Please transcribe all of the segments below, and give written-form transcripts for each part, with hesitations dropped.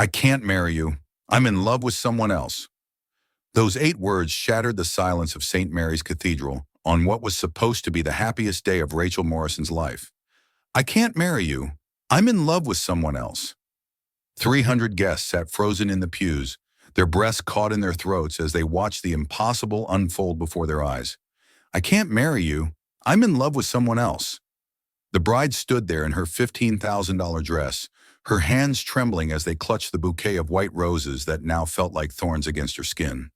I can't marry you. I'm in love with someone else. Those 8 words shattered the silence of St. Mary's Cathedral on what was supposed to be the happiest day of Rachel Morrison's life. I can't marry you. I'm in love with someone else. 300 guests sat frozen in the pews, their breaths caught in their throats as they watched the impossible unfold before their eyes. I can't marry you. I'm in love with someone else. The bride stood there in her $15,000 dress, her hands trembling as they clutched the bouquet of white roses that now felt like thorns against her skin.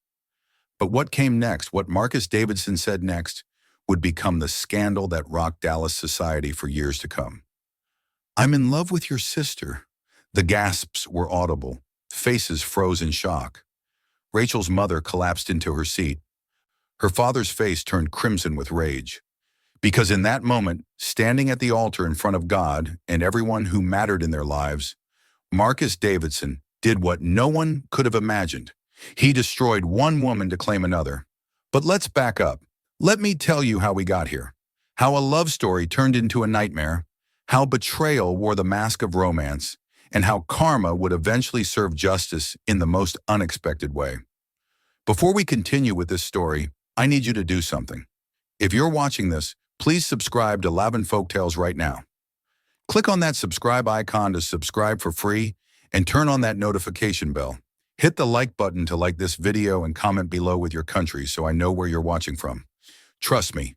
But what came next, what Marcus Davidson said next, would become the scandal that rocked Dallas society for years to come. I'm in love with your sister. The gasps were audible, faces froze in shock. Rachel's mother collapsed into her seat. Her father's face turned crimson with rage. Because in that moment, standing at the altar in front of God and everyone who mattered in their lives, Marcus Davidson did what no one could have imagined. He destroyed one woman to claim another. But let's back up. Let me tell you how we got here. How a love story turned into a nightmare, how betrayal wore the mask of romance, and how karma would eventually serve justice in the most unexpected way. Before we continue with this story, I need you to do something. If you're watching this, please subscribe to Folktales right now. Click on that subscribe icon to subscribe for free and turn on that notification bell. Hit the like button to like this video and comment below with your country so I know where you're watching from. Trust me,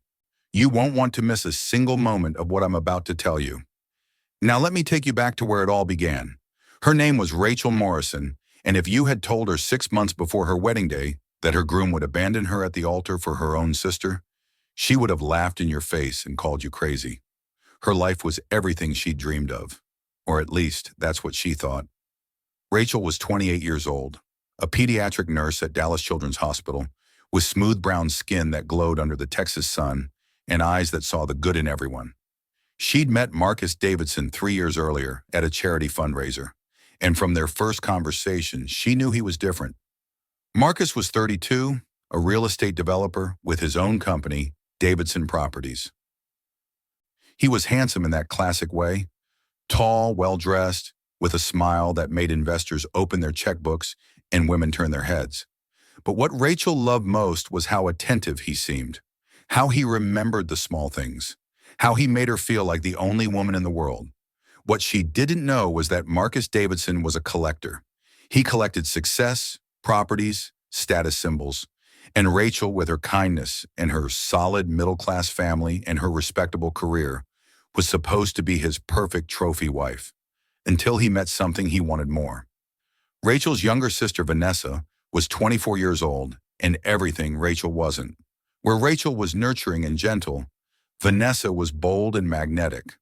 you won't want to miss a single moment of what I'm about to tell you. Now let me take you back to where it all began. Her name was Rachel Morrison, and if you had told her 6 months before her wedding day that her groom would abandon her at the altar for her own sister, she would have laughed in your face and called you crazy. Her life was everything she'd dreamed of, or at least that's what she thought. Rachel was 28 years old, a pediatric nurse at Dallas Children's Hospital, with smooth brown skin that glowed under the Texas sun and eyes that saw the good in everyone. She'd met Marcus Davidson 3 years earlier at a charity fundraiser, and from their first conversation, she knew he was different. Marcus was 32, a real estate developer with his own company, Davidson Properties. He was handsome in that classic way, tall, well-dressed, with a smile that made investors open their checkbooks and women turn their heads. But what Rachel loved most was how attentive he seemed, how he remembered the small things, how he made her feel like the only woman in the world. What she didn't know was that Marcus Davidson was a collector. He collected success, properties, status symbols, and Rachel, with her kindness and her solid middle-class family and her respectable career, was supposed to be his perfect trophy wife, until he met something he wanted more. Rachel's younger sister, Vanessa, was 24 years old, and everything Rachel wasn't. Where Rachel was nurturing and gentle, Vanessa was bold and magnetic.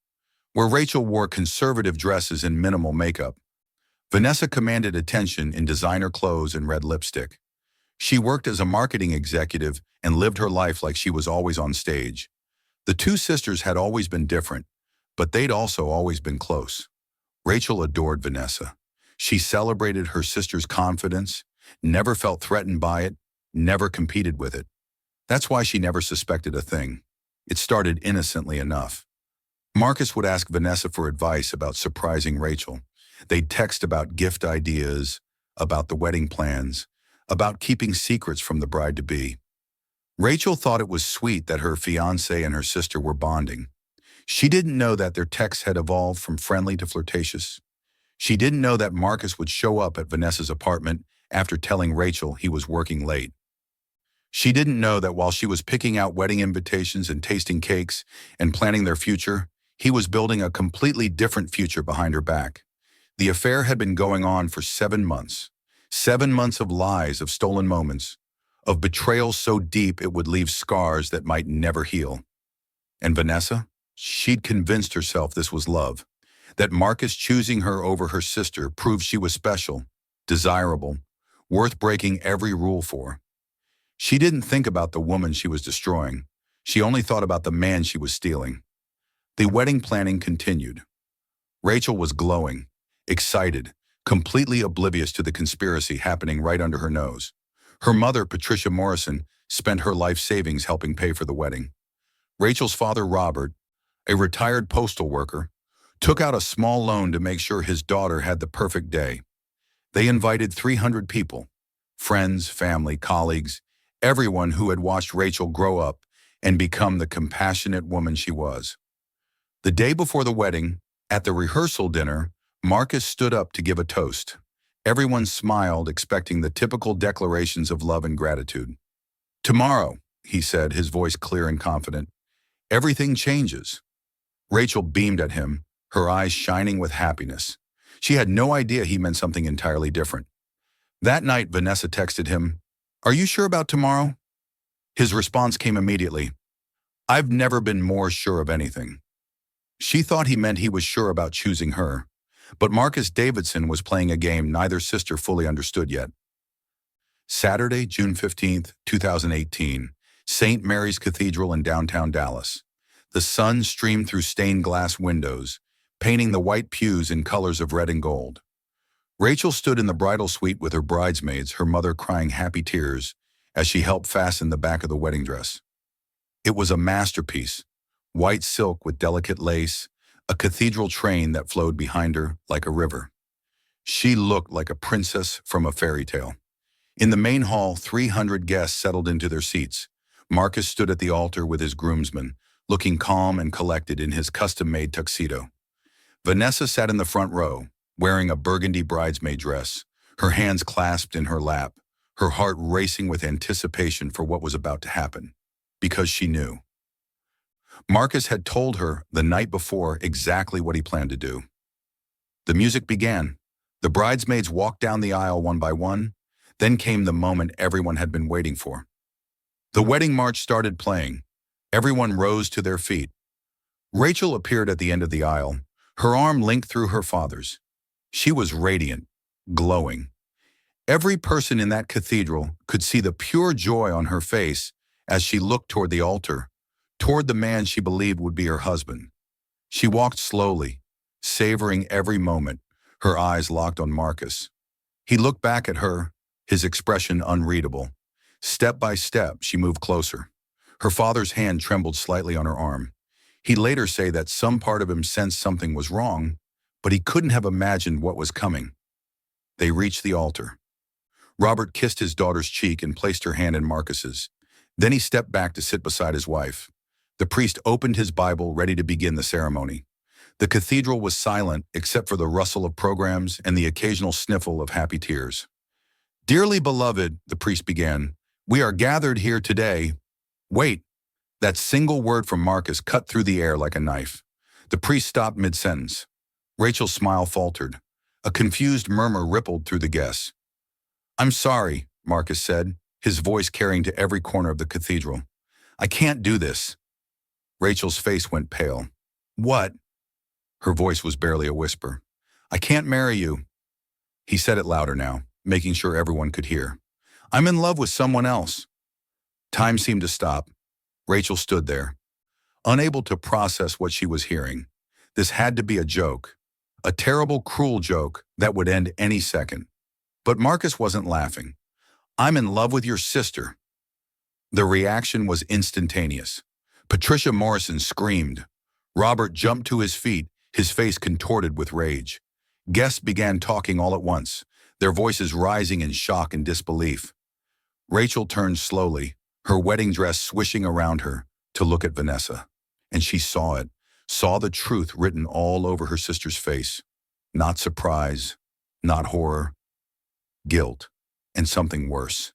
Where Rachel wore conservative dresses and minimal makeup, Vanessa commanded attention in designer clothes and red lipstick. She worked as a marketing executive and lived her life like she was always on stage. The two sisters had always been different, but they'd also always been close. Rachel adored Vanessa. She celebrated her sister's confidence, never felt threatened by it, never competed with it. That's why she never suspected a thing. It started innocently enough. Marcus would ask Vanessa for advice about surprising Rachel. They'd text about gift ideas, about the wedding plans, about keeping secrets from the bride-to-be. Rachel thought it was sweet that her fiancé and her sister were bonding. She didn't know that their texts had evolved from friendly to flirtatious. She didn't know that Marcus would show up at Vanessa's apartment after telling Rachel he was working late. She didn't know that while she was picking out wedding invitations and tasting cakes and planning their future, he was building a completely different future behind her back. The affair had been going on for 7 months. 7 months of lies, of stolen moments, of betrayal so deep it would leave scars that might never heal. And Vanessa? She'd convinced herself this was love, that Marcus choosing her over her sister proved she was special, desirable, worth breaking every rule for. She didn't think about the woman she was destroying. She only thought about the man she was stealing. The wedding planning continued. Rachel was glowing, excited, completely oblivious to the conspiracy happening right under her nose. Her mother, Patricia Morrison, spent her life savings helping pay for the wedding. Rachel's father, Robert, a retired postal worker, took out a small loan to make sure his daughter had the perfect day. They invited 300 people, friends, family, colleagues, everyone who had watched Rachel grow up and become the compassionate woman she was. The day before the wedding, at the rehearsal dinner, Marcus stood up to give a toast. Everyone smiled, expecting the typical declarations of love and gratitude. "Tomorrow," he said, his voice clear and confident, "everything changes." Rachel beamed at him, her eyes shining with happiness. She had no idea he meant something entirely different. That night, Vanessa texted him, "Are you sure about tomorrow?" His response came immediately, "I've never been more sure of anything." She thought he meant he was sure about choosing her, but Marcus Davidson was playing a game neither sister fully understood yet. Saturday, June 15th, 2018, St. Mary's Cathedral in downtown Dallas. The sun streamed through stained glass windows, painting the white pews in colors of red and gold. Rachel stood in the bridal suite with her bridesmaids, her mother crying happy tears as she helped fasten the back of the wedding dress. It was a masterpiece, white silk with delicate lace, a cathedral train that flowed behind her like a river. She looked like a princess from a fairy tale. In the main hall, 300 guests settled into their seats. Marcus stood at the altar with his groomsmen, looking calm and collected in his custom-made tuxedo. Vanessa sat in the front row, wearing a burgundy bridesmaid dress, her hands clasped in her lap, her heart racing with anticipation for what was about to happen, because she knew. Marcus had told her the night before exactly what he planned to do. The music began. The bridesmaids walked down the aisle one by one. Then came the moment everyone had been waiting for. The wedding march started playing. Everyone rose to their feet. Rachel appeared at the end of the aisle, her arm linked through her father's. She was radiant, glowing. Every person in that cathedral could see the pure joy on her face as she looked toward the altar, toward the man she believed would be her husband. She walked slowly, savoring every moment, her eyes locked on Marcus. He looked back at her, his expression unreadable. Step by step, she moved closer. Her father's hand trembled slightly on her arm. He'd later say that some part of him sensed something was wrong, but he couldn't have imagined what was coming. They reached the altar. Robert kissed his daughter's cheek and placed her hand in Marcus's. Then he stepped back to sit beside his wife. The priest opened his Bible, ready to begin the ceremony. The cathedral was silent except for the rustle of programs and the occasional sniffle of happy tears. "Dearly beloved," the priest began, "we are gathered here today." Wait, that single word from Marcus cut through the air like a knife. The priest stopped mid-sentence. Rachel's smile faltered. A confused murmur rippled through the guests. "I'm sorry," Marcus said, his voice carrying to every corner of the cathedral. "I can't do this." Rachel's face went pale. "What?" Her voice was barely a whisper. "I can't marry you." He said it louder now, making sure everyone could hear. "I'm in love with someone else." Time seemed to stop. Rachel stood there, unable to process what she was hearing. This had to be a joke, a terrible, cruel joke that would end any second. But Marcus wasn't laughing. "I'm in love with your sister." The reaction was instantaneous. Patricia Morrison screamed. Robert jumped to his feet, his face contorted with rage. Guests began talking all at once, their voices rising in shock and disbelief. Rachel turned slowly, her wedding dress swishing around her, to look at Vanessa. And she saw it, saw the truth written all over her sister's face. Not surprise, not horror, guilt, and something worse,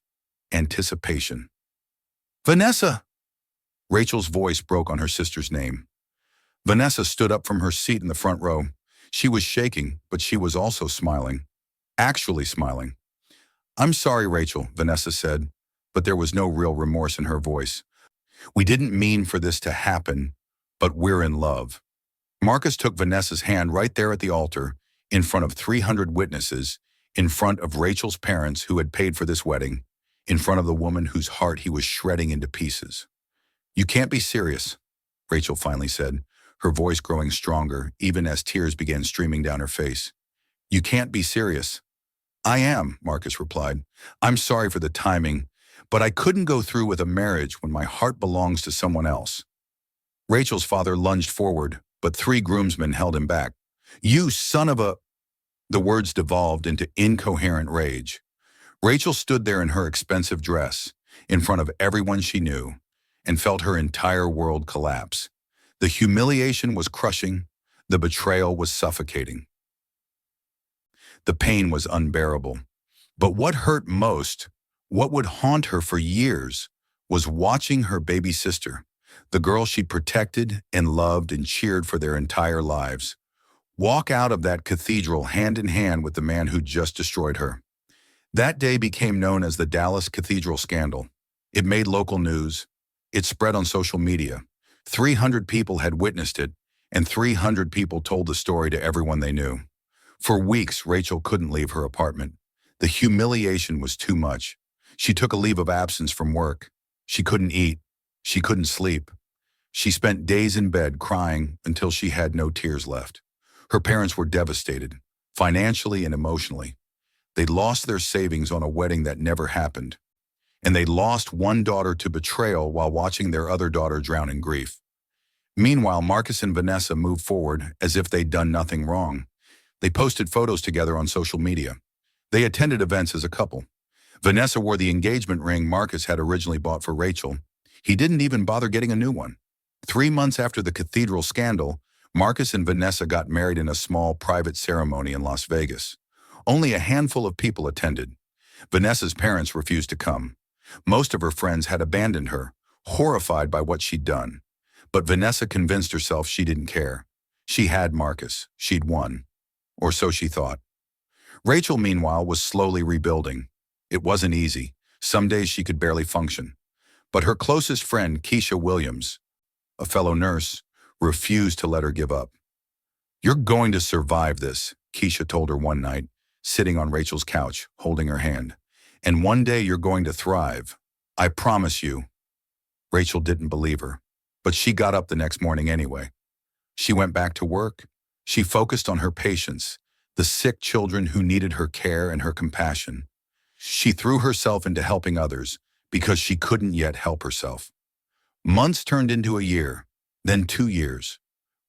anticipation. "Vanessa!" Rachel's voice broke on her sister's name. Vanessa stood up from her seat in the front row. She was shaking, but she was also smiling. Actually smiling. "I'm sorry, Rachel," Vanessa said, but there was no real remorse in her voice. "We didn't mean for this to happen, but we're in love." Marcus took Vanessa's hand right there at the altar, in front of 300 witnesses, in front of Rachel's parents who had paid for this wedding, in front of the woman whose heart he was shredding into pieces. "You can't be serious," Rachel finally said, her voice growing stronger even as tears began streaming down her face. "You can't be serious." "I am," Marcus replied. "I'm sorry for the timing, but I couldn't go through with a marriage when my heart belongs to someone else." Rachel's father lunged forward, but 3 groomsmen held him back. "You son of a—" The words devolved into incoherent rage. Rachel stood there in her expensive dress, in front of everyone she knew, and felt her entire world collapse. The humiliation was crushing, the betrayal was suffocating. The pain was unbearable. But what hurt most, what would haunt her for years, was watching her baby sister, the girl she protected and loved and cheered for their entire lives, walk out of that cathedral hand in hand with the man who'd just destroyed her. That day became known as the Dallas Cathedral Scandal. It made local news. It spread on social media. 300 people had witnessed it, and 300 people told the story to everyone they knew. For weeks, Rachel couldn't leave her apartment. The humiliation was too much. She took a leave of absence from work. She couldn't eat. She couldn't sleep. She spent days in bed crying until she had no tears left. Her parents were devastated, financially and emotionally. They'd lost their savings on a wedding that never happened. And they lost one daughter to betrayal while watching their other daughter drown in grief. Meanwhile, Marcus and Vanessa moved forward as if they'd done nothing wrong. They posted photos together on social media. They attended events as a couple. Vanessa wore the engagement ring Marcus had originally bought for Rachel. He didn't even bother getting a new one. 3 months after the cathedral scandal, Marcus and Vanessa got married in a small private ceremony in Las Vegas. Only a handful of people attended. Vanessa's parents refused to come. Most of her friends had abandoned her, horrified by what she'd done. But Vanessa convinced herself she didn't care. She had Marcus. She'd won. Or so she thought. Rachel, meanwhile, was slowly rebuilding. It wasn't easy. Some days she could barely function. But her closest friend, Keisha Williams, a fellow nurse, refused to let her give up. "You're going to survive this," Keisha told her one night, sitting on Rachel's couch, holding her hand. "And one day you're going to thrive. I promise you." Rachel didn't believe her, but she got up the next morning anyway. She went back to work. She focused on her patients, the sick children who needed her care and her compassion. She threw herself into helping others because she couldn't yet help herself. Months turned into a year, then 2 years.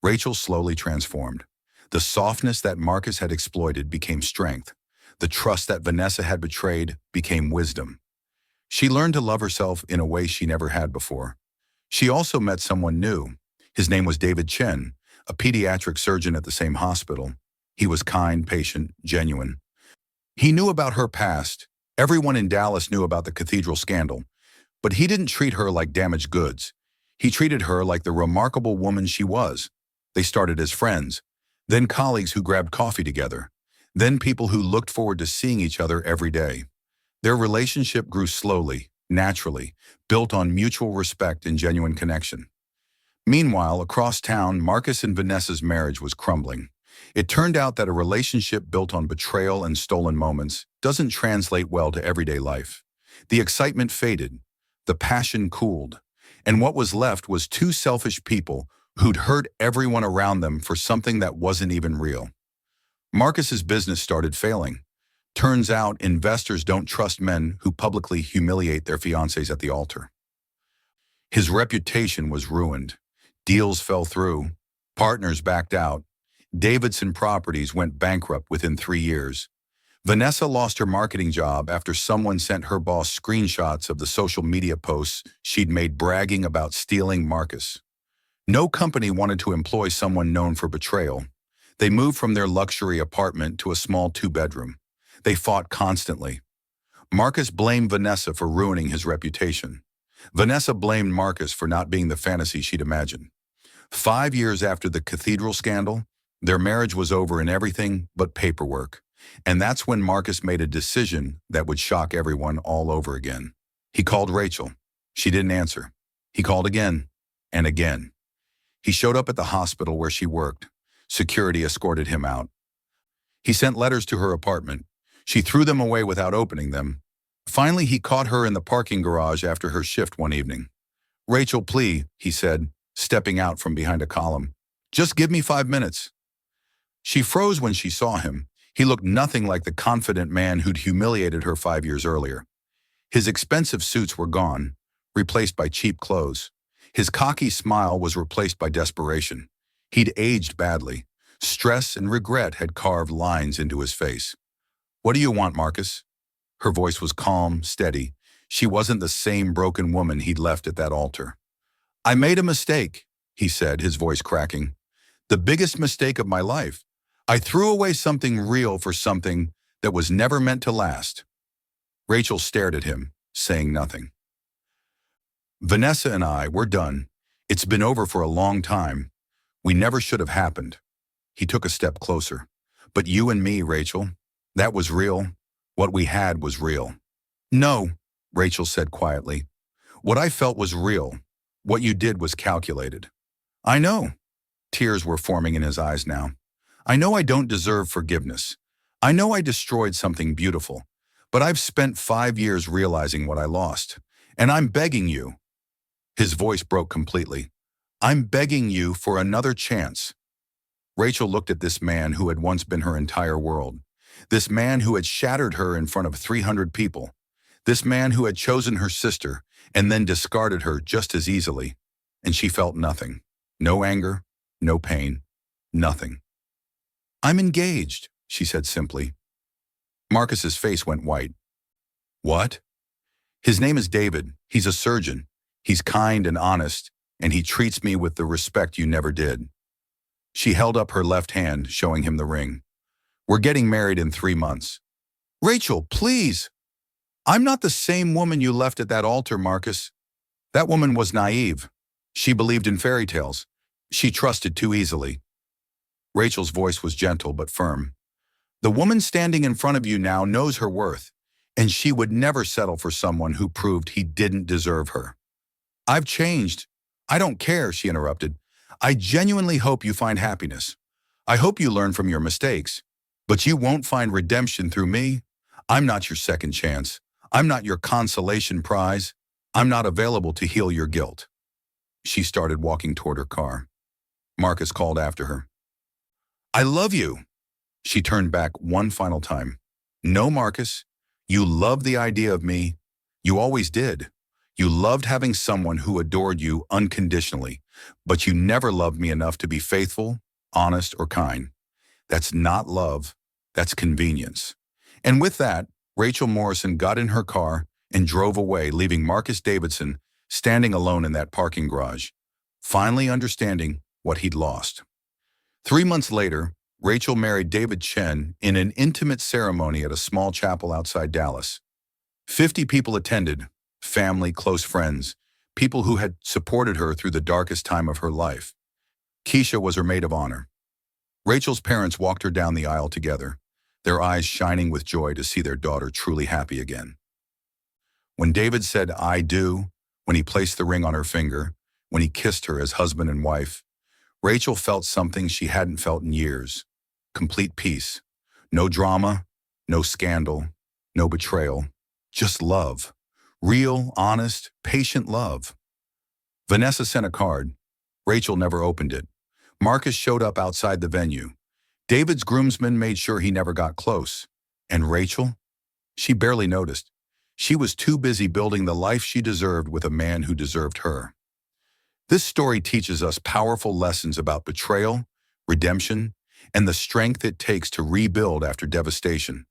Rachel slowly transformed. The softness that Marcus had exploited became strength. The trust that Vanessa had betrayed became wisdom. She learned to love herself in a way she never had before. She also met someone new. His name was David Chen, a pediatric surgeon at the same hospital. He was kind, patient, genuine. He knew about her past. Everyone in Dallas knew about the cathedral scandal. But he didn't treat her like damaged goods. He treated her like the remarkable woman she was. They started as friends, then colleagues who grabbed coffee together, then people who looked forward to seeing each other every day. Their relationship grew slowly, naturally, built on mutual respect and genuine connection. Meanwhile, across town, Marcus and Vanessa's marriage was crumbling. It turned out that a relationship built on betrayal and stolen moments doesn't translate well to everyday life. The excitement faded, the passion cooled, and what was left was two selfish people who'd hurt everyone around them for something that wasn't even real. Marcus's business started failing. Turns out investors don't trust men who publicly humiliate their fiancés at the altar. His reputation was ruined. Deals fell through. Partners backed out. Davidson Properties went bankrupt within 3 years. Vanessa lost her marketing job after someone sent her boss screenshots of the social media posts she'd made bragging about stealing Marcus. No company wanted to employ someone known for betrayal. They moved from their luxury apartment to a small 2-bedroom. They fought constantly. Marcus blamed Vanessa for ruining his reputation. Vanessa blamed Marcus for not being the fantasy she'd imagined. 5 years after the cathedral scandal, their marriage was over in everything but paperwork. And that's when Marcus made a decision that would shock everyone all over again. He called Rachel. She didn't answer. He called again and again. He showed up at the hospital where she worked. Security escorted him out. He sent letters to her apartment. She threw them away without opening them. Finally, he caught her in the parking garage after her shift one evening. "Rachel, please," he said, stepping out from behind a column. "Just give me 5 minutes." She froze when she saw him. He looked nothing like the confident man who'd humiliated her 5 years earlier. His expensive suits were gone, replaced by cheap clothes. His cocky smile was replaced by desperation. He'd aged badly. Stress and regret had carved lines into his face. "What do you want, Marcus?" Her voice was calm, steady. She wasn't the same broken woman he'd left at that altar. "I made a mistake," he said, his voice cracking. "The biggest mistake of my life. I threw away something real for something that was never meant to last." Rachel stared at him, saying nothing. "Vanessa and I, we're done. It's been over for a long time. We never should have happened." He took a step closer. "But you and me, Rachel, that was real. What we had was real." "No," Rachel said quietly. "What I felt was real. What you did was calculated." "I know." Tears were forming in his eyes now. "I know I don't deserve forgiveness. I know I destroyed something beautiful. But I've spent 5 years realizing what I lost. And I'm begging you." His voice broke completely. "I'm begging you for another chance." Rachel looked at this man who had once been her entire world. This man who had shattered her in front of 300 people. This man who had chosen her sister and then discarded her just as easily. And she felt nothing. No anger, no pain, nothing. "I'm engaged," she said simply. Marcus's face went white. "What?" "His name is David. He's a surgeon. He's kind and honest, and he treats me with the respect you never did." She held up her left hand, showing him the ring. "We're getting married in 3 months." "Rachel, please!" "I'm not the same woman you left at that altar, Marcus." That woman was naive. She believed in fairy tales. She trusted too easily. Rachel's voice was gentle but firm. "The woman standing in front of you now knows her worth, and she would never settle for someone who proved he didn't deserve her." "I've changed." "I don't care," she interrupted. "I genuinely hope you find happiness. I hope you learn from your mistakes. But you won't find redemption through me. I'm not your second chance. I'm not your consolation prize. I'm not available to heal your guilt." She started walking toward her car. Marcus called after her. "I love you." She turned back one final time. "No, Marcus. You loved the idea of me. You always did. You loved having someone who adored you unconditionally, but you never loved me enough to be faithful, honest, or kind. That's not love. That's convenience." And with that, Rachel Morrison got in her car and drove away, leaving Marcus Davidson standing alone in that parking garage, finally understanding what he'd lost. 3 months later, Rachel married David Chen in an intimate ceremony at a small chapel outside Dallas. 50 people attended, family, close friends, people who had supported her through the darkest time of her life. Keisha was her maid of honor. Rachel's parents walked her down the aisle together, their eyes shining with joy to see their daughter truly happy again. When David said, "I do," when he placed the ring on her finger, when he kissed her as husband and wife, Rachel felt something she hadn't felt in years. Complete peace. No drama, no scandal, no betrayal. Just love. Real, honest, patient love. Vanessa sent a card. Rachel never opened it. Marcus showed up outside the venue. David's groomsmen made sure he never got close. And Rachel? She barely noticed. She was too busy building the life she deserved with a man who deserved her. This story teaches us powerful lessons about betrayal, redemption, and the strength it takes to rebuild after devastation.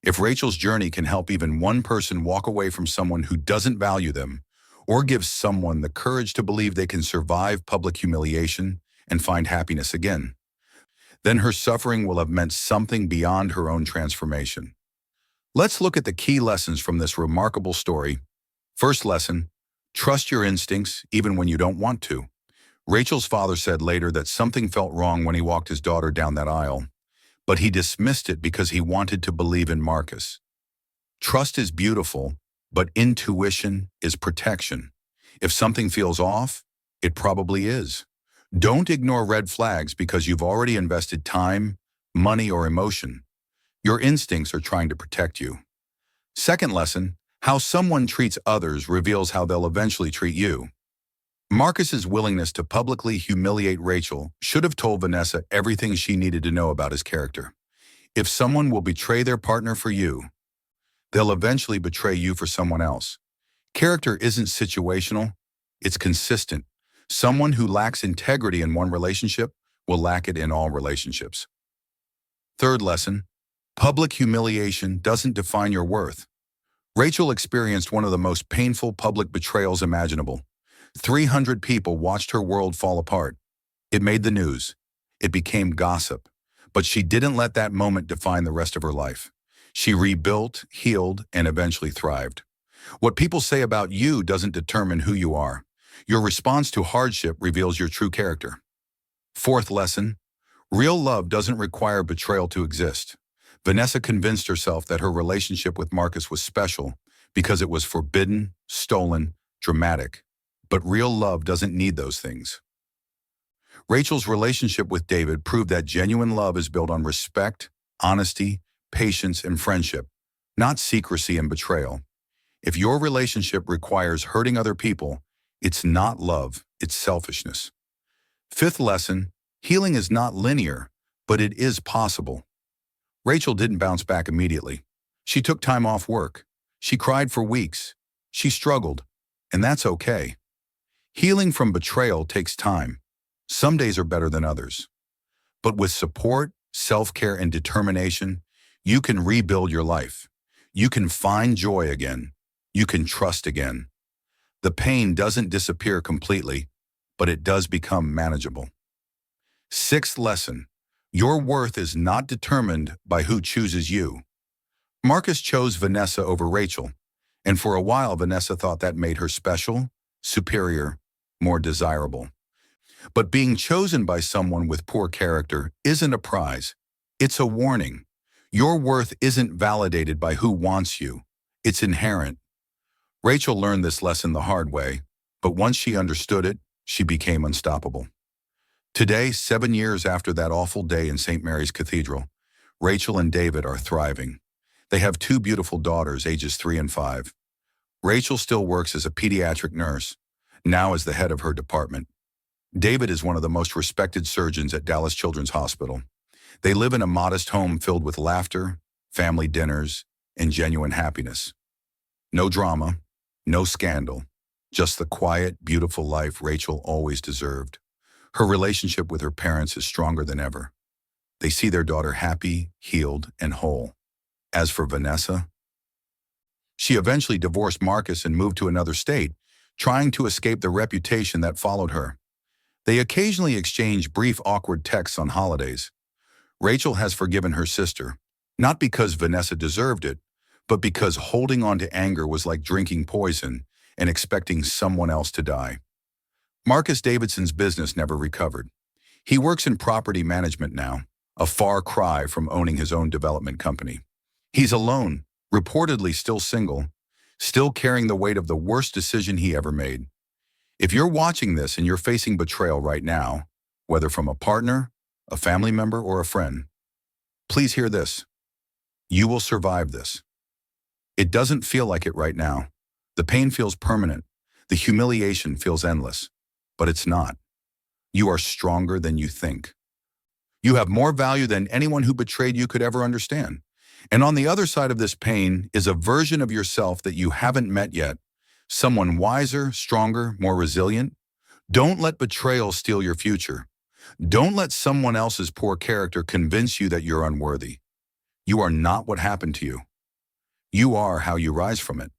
If Rachel's journey can help even one person walk away from someone who doesn't value them, or give someone the courage to believe they can survive public humiliation and find happiness again, then her suffering will have meant something beyond her own transformation. Let's look at the key lessons from this remarkable story. First lesson, trust your instincts even when you don't want to. Rachel's father said later that something felt wrong when he walked his daughter down that aisle, but he dismissed it because he wanted to believe in Marcus. Trust is beautiful, but intuition is protection. If something feels off, it probably is. Don't ignore red flags because you've already invested time, money, or emotion. Your instincts are trying to protect you. Second lesson, how someone treats others reveals how they'll eventually treat you. Marcus's willingness to publicly humiliate Rachel should have told Vanessa everything she needed to know about his character. If someone will betray their partner for you, they'll eventually betray you for someone else. Character isn't situational, it's consistent. Someone who lacks integrity in one relationship will lack it in all relationships. Third lesson, public humiliation doesn't define your worth. Rachel experienced one of the most painful public betrayals imaginable. 300 people watched her world fall apart. It made the news. It became gossip. But she didn't let that moment define the rest of her life. She rebuilt, healed, and eventually thrived. What people say about you doesn't determine who you are. Your response to hardship reveals your true character. Fourth lesson, real love doesn't require betrayal to exist. Vanessa convinced herself that her relationship with Marcus was special because it was forbidden, stolen, dramatic. But real love doesn't need those things. Rachel's relationship with David proved that genuine love is built on respect, honesty, patience, and friendship, not secrecy and betrayal. If your relationship requires hurting other people, it's not love, it's selfishness. Fifth lesson, healing is not linear, but it is possible. Rachel didn't bounce back immediately. She took time off work. She cried for weeks. She struggled, and that's okay. Healing from betrayal takes time. Some days are better than others. But with support, self-care, and determination, you can rebuild your life. You can find joy again. You can trust again. The pain doesn't disappear completely, but it does become manageable. Sixth lesson, your worth is not determined by who chooses you. Marcus chose Vanessa over Rachel, and for a while Vanessa thought that made her special, superior, more desirable. But being chosen by someone with poor character isn't a prize. It's a warning. Your worth isn't validated by who wants you. It's inherent. Rachel learned this lesson the hard way, but once she understood it, she became unstoppable. Today, 7 years after that awful day in St. Mary's Cathedral, Rachel and David are thriving. They have 2 beautiful daughters, ages 3 and 5. Rachel still works as a pediatric nurse, now as the head of her department. David is one of the most respected surgeons at Dallas Children's Hospital. They live in a modest home filled with laughter, family dinners, and genuine happiness. No drama, no scandal, just the quiet, beautiful life Rachel always deserved. Her relationship with her parents is stronger than ever. They see their daughter happy, healed, and whole. As for Vanessa, she eventually divorced Marcus and moved to another state, trying to escape the reputation that followed her. They occasionally exchange brief, awkward texts on holidays. Rachel has forgiven her sister, not because Vanessa deserved it, but because holding on to anger was like drinking poison and expecting someone else to die. Marcus Davidson's business never recovered. He works in property management now, a far cry from owning his own development company. He's alone, reportedly still single, still carrying the weight of the worst decision he ever made. If you're watching this and you're facing betrayal right now, whether from a partner, a family member, or a friend, please hear this. You will survive this. It doesn't feel like it right now. The pain feels permanent. The humiliation feels endless. But it's not. You are stronger than you think. You have more value than anyone who betrayed you could ever understand. And on the other side of this pain is a version of yourself that you haven't met yet. Someone wiser, stronger, more resilient. Don't let betrayal steal your future. Don't let someone else's poor character convince you that you're unworthy. You are not what happened to you. You are how you rise from it.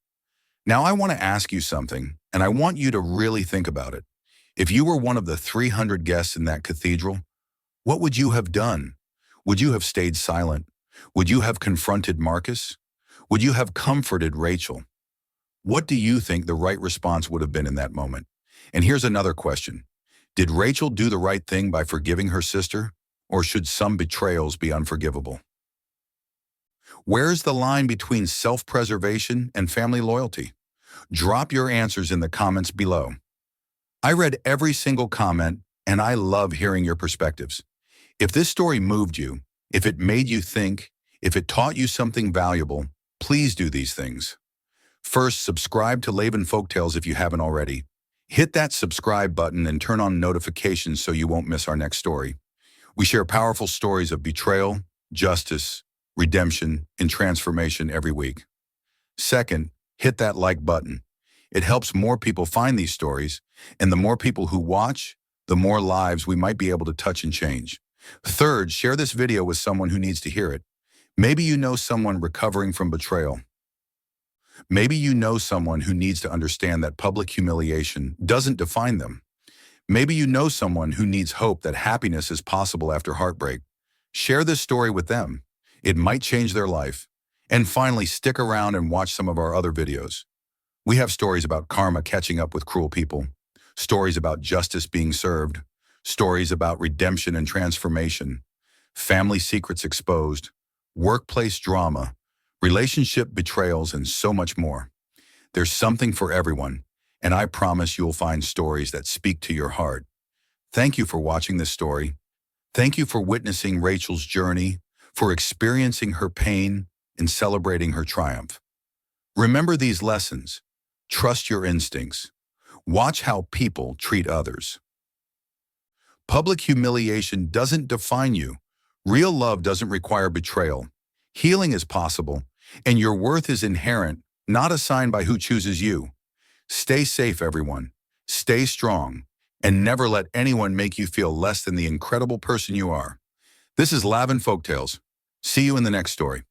Now I want to ask you something, and I want you to really think about it. If you were one of the 300 guests in that cathedral, what would you have done? Would you have stayed silent? Would you have confronted Marcus? Would you have comforted Rachel? What do you think the right response would have been in that moment? And here's another question. Did Rachel do the right thing by forgiving her sister, or should some betrayals be unforgivable? Where's the line between self-preservation and family loyalty? Drop your answers in the comments below. I read every single comment, and I love hearing your perspectives. If this story moved you, if it made you think, if it taught you something valuable, please do these things. First, subscribe to Laven Folktales if you haven't already. Hit that subscribe button and turn on notifications so you won't miss our next story. We share powerful stories of betrayal, justice, redemption, and transformation every week. Second, hit that like button. It helps more people find these stories, and the more people who watch, the more lives we might be able to touch and change. Third, share this video with someone who needs to hear it. Maybe you know someone recovering from betrayal. Maybe you know someone who needs to understand that public humiliation doesn't define them. Maybe you know someone who needs hope that happiness is possible after heartbreak. Share this story with them. It might change their life. And finally, stick around and watch some of our other videos. We have stories about karma catching up with cruel people, stories about justice being served, stories about redemption and transformation, family secrets exposed, workplace drama, relationship betrayals, and so much more. There's something for everyone, and I promise you'll find stories that speak to your heart. Thank you for watching this story. Thank you for witnessing Rachel's journey, for experiencing her pain and celebrating her triumph. Remember these lessons. Trust your instincts. Watch how people treat others. Public humiliation doesn't define you. Real love doesn't require betrayal. Healing is possible, and your worth is inherent, not assigned by who chooses you. Stay safe, everyone. Stay strong, and never let anyone make you feel less than the incredible person you are. This is Lavin Folktales. See you in the next story.